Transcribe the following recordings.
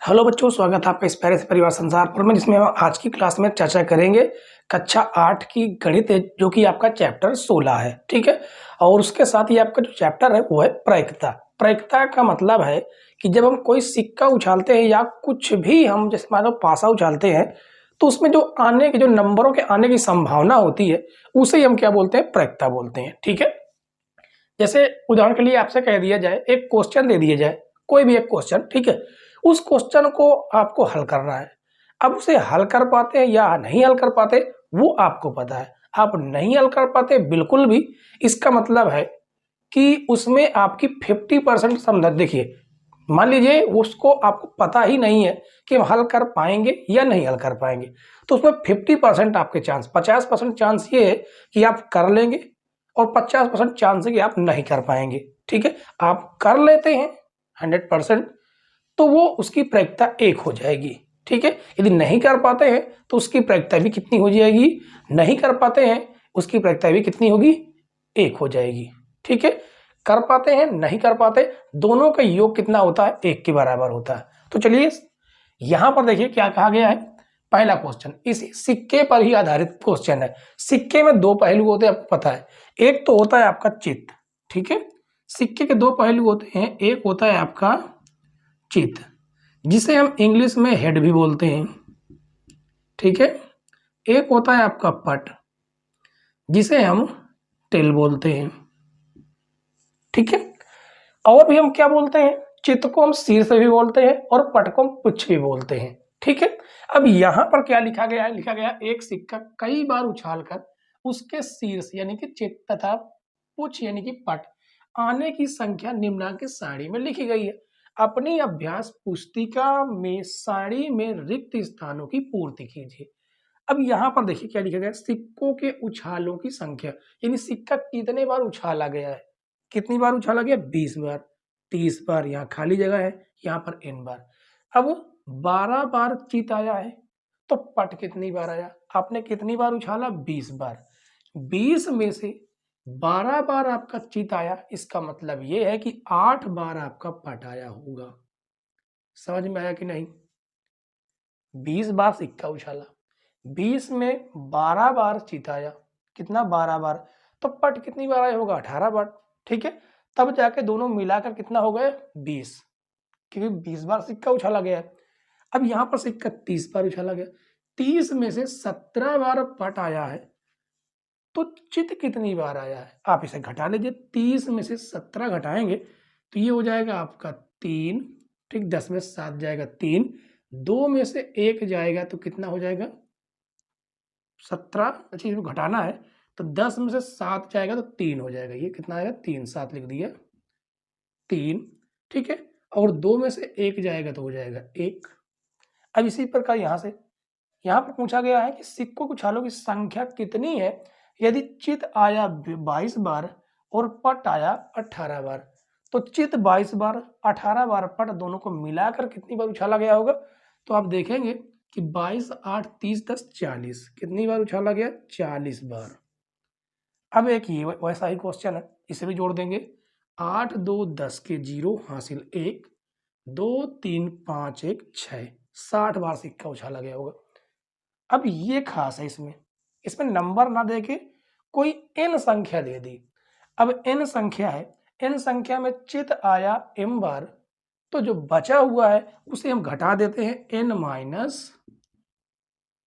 Hello बच्चों, स्वागत है आपका इस प्यारे से परिवार संसार पर में, जिसमें हम आज की क्लास में चर्चा करेंगे कक्षा 8 की गणित है, जो कि आपका चैप्टर 16 है। ठीक है। और उसके साथ ही आपका जो चैप्टर है वो है प्रायिकता। प्रायिकता का मतलब है कि जब हम कोई सिक्का उछालते हैं या कुछ भी, हम जैसे मान लो पासा उछालते हैं, तो उसमें जो आने के जो नंबरों के आने की संभावना होती है उसे ही हम क्या बोलते हैं, प्रायिकता बोलते हैं। ठीक है। जैसे उदाहरण के लिए आपसे कह दिया जाए, एक क्वेश्चन दे दिया जाए, कोई भी एक क्वेश्चन, ठीक है, उस क्वेश्चन को आपको हल करना है। अब उसे हल कर पाते हैं या नहीं हल कर पाते वो आपको पता है। आप नहीं हल कर पाते बिल्कुल भी, इसका मतलब है कि उसमें आपकी 50% समझ, देखिए मान लीजिए उसको आपको पता ही नहीं है कि हम हल कर पाएंगे या नहीं हल कर पाएंगे, तो उसमें 50% आपके चांस, 50% चांस ये है कि आप कर लेंगे और 50% चांस है कि आप नहीं कर पाएंगे। ठीक है। आप कर लेते हैं 100%, तो वो उसकी प्रायिकता 1 हो जाएगी। ठीक है। यदि नहीं कर पाते हैं तो उसकी प्रायिकता भी कितनी हो जाएगी, नहीं कर पाते हैं उसकी प्रायिकता भी कितनी होगी, 1 हो जाएगी। ठीक है। कर पाते हैं नहीं कर पाते, दोनों का योग कितना होता है, 1 के बराबर होता है। तो चलिए यहां पर देखिए क्या कहा गया है। पहला क्वेश्चन इस सिक्के पर ही आधारित क्वेश्चन है। सिक्के में दो पहलू होते हैं, आपको पता है। एक तो होता है आपका चित्त, ठीक है। सिक्के के दो पहलू होते हैं, एक होता है आपका चित्त, जिसे हम इंग्लिश में हेड भी बोलते हैं, ठीक है। एक होता है आपका पट, जिसे हम टेल बोलते हैं, ठीक है। और भी हम क्या बोलते हैं, चित्त को हम शीर्ष भी बोलते हैं और पट को हम पुच्छ भी बोलते हैं, ठीक है। अब यहां पर क्या लिखा गया है, लिखा गया एक सिक्का कई बार उछालकर उसके शीर्ष यानी कि चित्त तथा पुच्छ यानी कि पट आने की संख्या निम्नांकित सारणी में लिखी गई है। अपनी अभ्यास पुस्तिका में सारणी में रिक्त स्थानों की पूर्ति कीजिए। अब यहां पर देखिए क्या लिखा गया, सिक्कों के उछालों की संख्या, यानी सिक्का कितने बार उछाला गया है, कितनी बार उछाला गया, 20 बार, 30 बार, यहाँ खाली जगह है, यहाँ पर n बार। अब 12 बार चित आया है, तो पट कितनी बार आया, आपने कितनी बार उछाला, 20 बार। 20 में से 12 बार आपका चित आया, इसका मतलब यह है कि 8 बार आपका पट आया होगा। समझ में आया कि नहीं। 20 बार सिक्का उछाला, 20 में 12 बार चित आया, कितना, 12 बार, तो पट कितनी बार आया होगा, 18 बार, ठीक है। तब जाके दोनों मिलाकर कितना हो गया, 20, क्योंकि 20 बार सिक्का उछाला गया है। अब यहां पर सिक्का 30 बार उछाला गया, 30 में से 17 बार पट आया है, तो चित कितनी बार आया है, आप इसे घटा लीजिए। 30 में से 17 घटाएंगे तो ये हो जाएगा आपका 3, ठीक, 10 में 7 जाएगा 3, 2 में से 1 जाएगा तो कितना हो जाएगा, 17। अच्छा इसको घटाना है तो 10 में से 7 जाएगा तो 3 हो जाएगा, ये कितना आएगा, 3, 7 लिख दिया, 3, ठीक है। और 2 में से 1 जाएगा तो हो जाएगा 1। अब इसी प्रकार यहाँ पर पूछा गया है कि सिक्कों के उछालों की संख्या कितनी है यदि चित आया 22 बार और पट आया 18 बार। तो चित 22 बार, 18 बार पट, दोनों को मिलाकर कितनी बार उछाला गया होगा, तो आप देखेंगे कि 22, 8, 30, 10, 40, कितनी बार उछाला गया, 40 बार। अब एक ये वैसा ही क्वेश्चन है, इसे भी जोड़ देंगे। 8, 2, 10 के 0 हासिल 1, 2, 3, 5, 1, 6, 60 बार सिक्का उछाला गया होगा। अब ये खास है, इसमें इसमें नंबर ना देके कोई n संख्या दे दी। अब n संख्या है, n संख्या में चित आया m बार, तो जो बचा हुआ है उसे हम घटा देते हैं n minus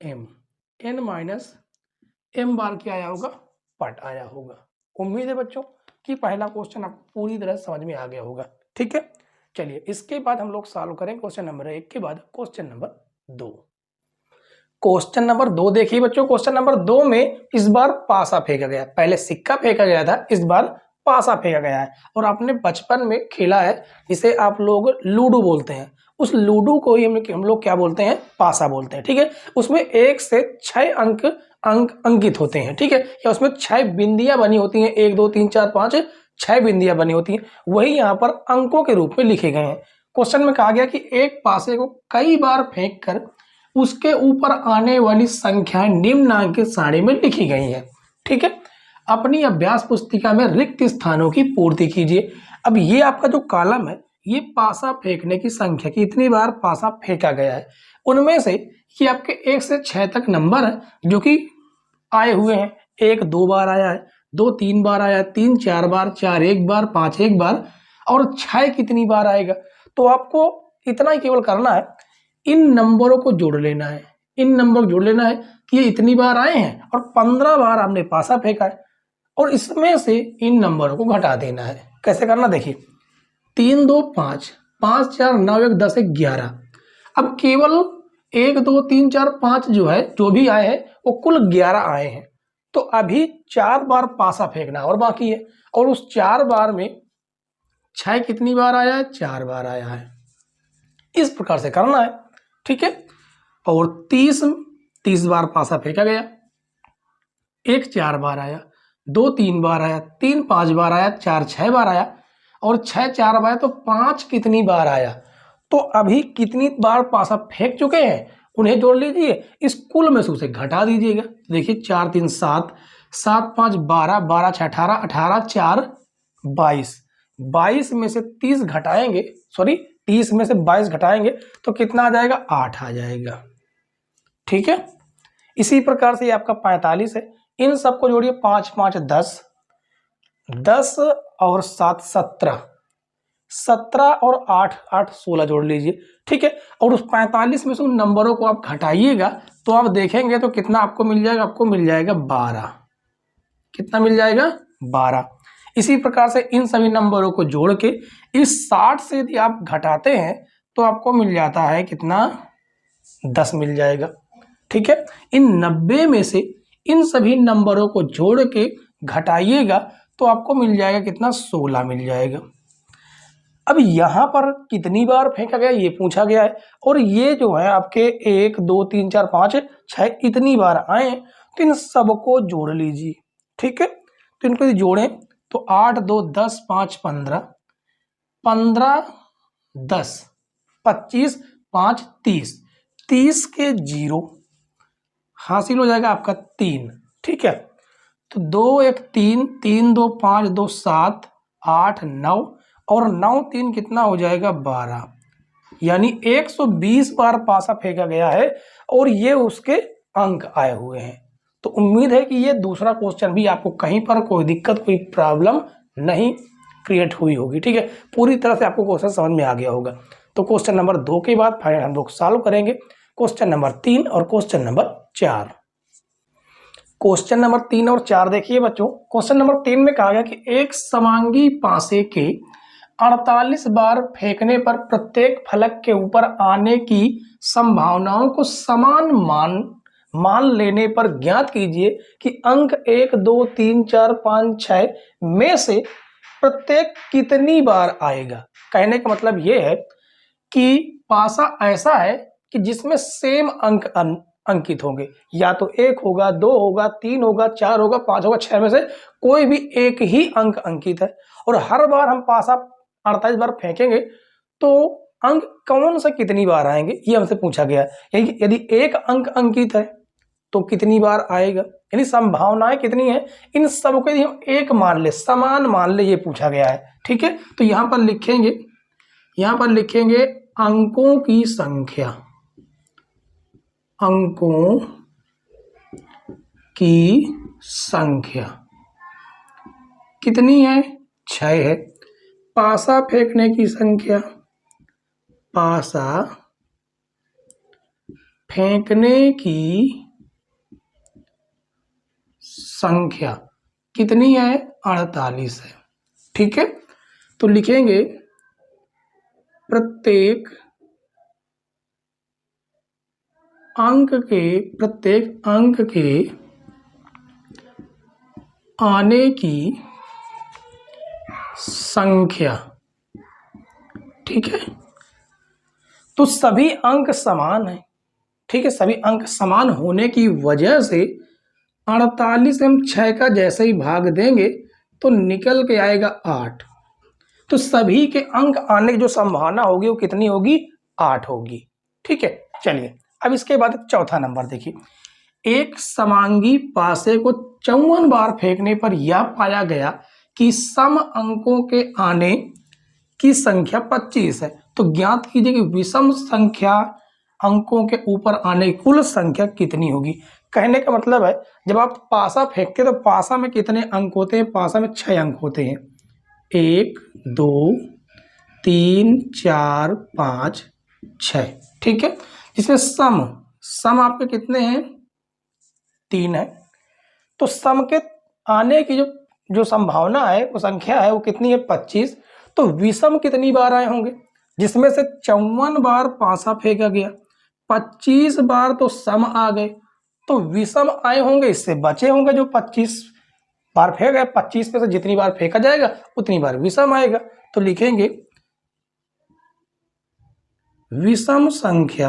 m, n minus m बार क्या आया होगा, पट आया होगा। उम्मीद है बच्चों कि पहला क्वेश्चन आपको पूरी तरह समझ में आ गया होगा, ठीक है। चलिए इसके बाद हम लोग सॉल्व करें क्वेश्चन नंबर 1 के बाद क्वेश्चन नंबर 2। क्वेश्चन नंबर 2 देखिए बच्चों, क्वेश्चन नंबर 2 में इस बार पासा फेंका गया, पहले सिक्का फेंका गया था, इस बार पासा फेंका गया है। और आपने बचपन में खेला है, जिसे आप लोग लूडो बोलते हैं, उस लूडो को ही हम लोग क्या बोलते हैं, पासा बोलते हैं, ठीक है। उसमें 1 से 6 अंक अंकित होते हैं, ठीक है, या उसमें 6 बिंदियां बनी होती हैं, 1, 2, 3, 4, 5, 6 बिंदियां बनी होती हैं, वही यहाँ पर अंकों के रूप में लिखे गए हैं। क्वेश्चन में कहा गया कि एक पासे को कई बार फेंक कर उसके ऊपर आने वाली संख्याएं निम्नांकित सारणी में लिखी गई हैं, ठीक है। अपनी अभ्यास पुस्तिका में रिक्त स्थानों की पूर्ति कीजिए। अब ये आपका जो कॉलम है ये पासा फेंकने की संख्या कितनी बार पासा फेंका गया है, उनमें से ये आपके 1 से 6 तक नंबर है जो कि आए हुए हैं। 1 2 बार आया है, 2 3 बार आया है, 3 4 बार, 4 1 बार, 5 1 बार, और 6 कितनी बार आएगा। तो आपको इतना ही केवल करना है, इन नंबरों को जोड़ लेना है, इन नंबर को जोड़ लेना है कि ये इतनी बार आए हैं और 15 बार हमने पासा फेंका है, और इसमें से इन नंबरों को घटा देना है। कैसे करना देखिए, 3 2 5, 5 4 9 1 10 1 11। अब केवल 1 2 3 4 5 जो है, जो भी आए हैं वो कुल 11 आए हैं। तो अभी 4 बार पासा फेंकना और बाकी है, और उस 4 बार में 6 कितनी बार आया है, 4 बार आया है। इस प्रकार से करना है, ठीक है। और 30 बार पासा फेंका गया, 1 4 बार आया, 2 3 बार आया, 3 5 बार आया, 4 6 बार आया, और 6 4 बार, तो 5 कितनी बार आया। तो अभी कितनी बार पासा फेंक चुके हैं उन्हें जोड़ लीजिए, इस कुल में से उसे घटा दीजिएगा। देखिए 4 3 7, 7 5 12, 12 6 18, 18 4 22, 22 में से 30 घटाएंगे, सॉरी 30 में से 22 घटाएंगे तो कितना आ जाएगा, 8 आ जाएगा, ठीक है। इसी प्रकार से ये आपका 45 है, इन सबको जोड़िए, 5 5 10, 10 और 7 17, 17 और 8 8 16 जोड़ लीजिए, ठीक है। और उस 45 में से उन नंबरों को आप घटाइएगा तो आप देखेंगे तो कितना आपको मिल जाएगा, आपको मिल जाएगा 12। कितना मिल जाएगा, 12। इसी प्रकार से इन सभी नंबरों को जोड़ के इस 60 से यदि आप घटाते हैं तो आपको मिल जाता है कितना, 10 मिल जाएगा, ठीक है। इन 90 में से इन सभी नंबरों को जोड़ के घटाइएगा तो आपको मिल जाएगा कितना, 16 मिल जाएगा। अब यहाँ पर कितनी बार फेंका गया ये पूछा गया है, और ये जो है आपके 1 2 3 4 5 6 इतनी बार आए, तो इन सबको जोड़ लीजिए, ठीक है। तो इनको जोड़ें तो 8 2 10 5 15, 15 10 25 5 30, 30 के 0 हासिल हो जाएगा आपका 3, ठीक है। तो 2 1 3, 3 2 5 2 7 8 9, और 9 3 कितना हो जाएगा, 12, यानी 120 बार पासा फेंका गया है और ये उसके अंक आए हुए हैं। तो उम्मीद है कि ये दूसरा क्वेश्चन भी आपको कहीं पर कोई दिक्कत, कोई प्रॉब्लम नहीं क्रिएट हुई होगी, ठीक है। पूरी तरह से आपको क्वेश्चन समझ में आ गया होगा। तो क्वेश्चन नंबर 2 के बाद फाइनल हम लोग सॉल्व करेंगे क्वेश्चन नंबर 3 और क्वेश्चन नंबर 4। क्वेश्चन नंबर 3 और 4 देखिए बच्चों। क्वेश्चन नंबर 3 में कहा गया कि एक समांगी पासे के 48 बार फेंकने पर प्रत्येक फलक के ऊपर आने की संभावनाओं को समान मान लेने पर ज्ञात कीजिए कि अंक 1 2 3 4 5 6 में से प्रत्येक कितनी बार आएगा। कहने का मतलब यह है कि पासा ऐसा है कि जिसमें सेम अंक अंकित होंगे, या तो 1 होगा, 2 होगा, 3 होगा, 4 होगा, 5 होगा, 6 में से कोई भी एक ही अंक अंकित है। और हर बार हम पासा 48 बार फेंकेंगे तो अंक कौन सा कितनी बार आएंगे ये हमसे पूछा गया है। यदि एक अंक अंकित है तो कितनी बार आएगा, यानी संभावनाएं कितनी है, इन सब को यदि हम एक मान ले, समान मान ले, ये पूछा गया है, ठीक है। तो यहां पर लिखेंगे अंकों की संख्या, अंकों की संख्या कितनी है, 6 है। पासा फेंकने की संख्या, पासा फेंकने की संख्या कितनी है, 48 है, ठीक है। तो लिखेंगे प्रत्येक अंक के आने की संख्या, ठीक है। तो सभी अंक समान हैं, ठीक है। सभी अंक समान होने की वजह से 48 हम 6 का जैसे ही भाग देंगे तो निकल के आएगा 8। तो सभी के अंक आने की जो संभावना होगी वो कितनी होगी, 8 होगी, ठीक है। चलिए अब इसके बाद चौथा नंबर देखिए। एक समांगी पासे को 54 बार फेंकने पर यह पाया गया कि सम अंकों के आने की संख्या 25 है, तो ज्ञात कीजिए कि विषम संख्या अंकों के ऊपर आने की कुल संख्या कितनी होगी। कहने का मतलब है जब आप पासा फेंकते तो पासा में कितने अंक होते हैं, पासा में 6 अंक होते हैं, 1 2 3 4 5 6, ठीक है। इसमें सम आपके कितने हैं, 3 है। तो सम के आने की जो संभावना है, वो संख्या है, वो कितनी है, 25। तो विषम कितनी बार आए होंगे, जिसमें से 54 बार पासा फेंका गया, 25 बार तो सम आ गए, तो विषम आए होंगे, इससे बचे होंगे जो 25 बार फेंक गए। 25 में से जितनी बार फेंका जाएगा उतनी बार विषम आएगा। तो लिखेंगे विषम संख्या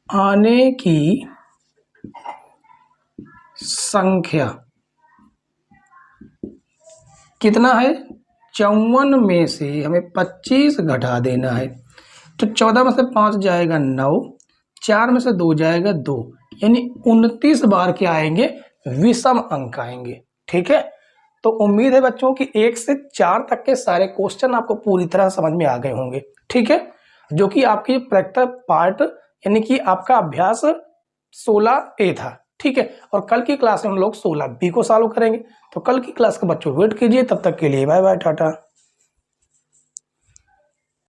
आने की संख्या कितना है, 54 में से हमें 25 घटा देना है, तो 14 में से 5 जाएगा 9, 4 में से 2 जाएगा 2, यानी 29 बार क्या आएंगे, विषम अंक आएंगे। ठीक है, तो उम्मीद है बच्चों कि 1 से 4 तक के सारे क्वेश्चन आपको पूरी तरह समझ में आ गए होंगे। ठीक है, जो कि आपकी प्रैक्टिकल पार्ट यानी कि आपका अभ्यास 16A था। ठीक है, और कल की क्लास में हम लोग 16B को सॉल्व करेंगे। तो कल की क्लास के बच्चों वेट कीजिए, तब तक के लिए बाय बाय, टाटा।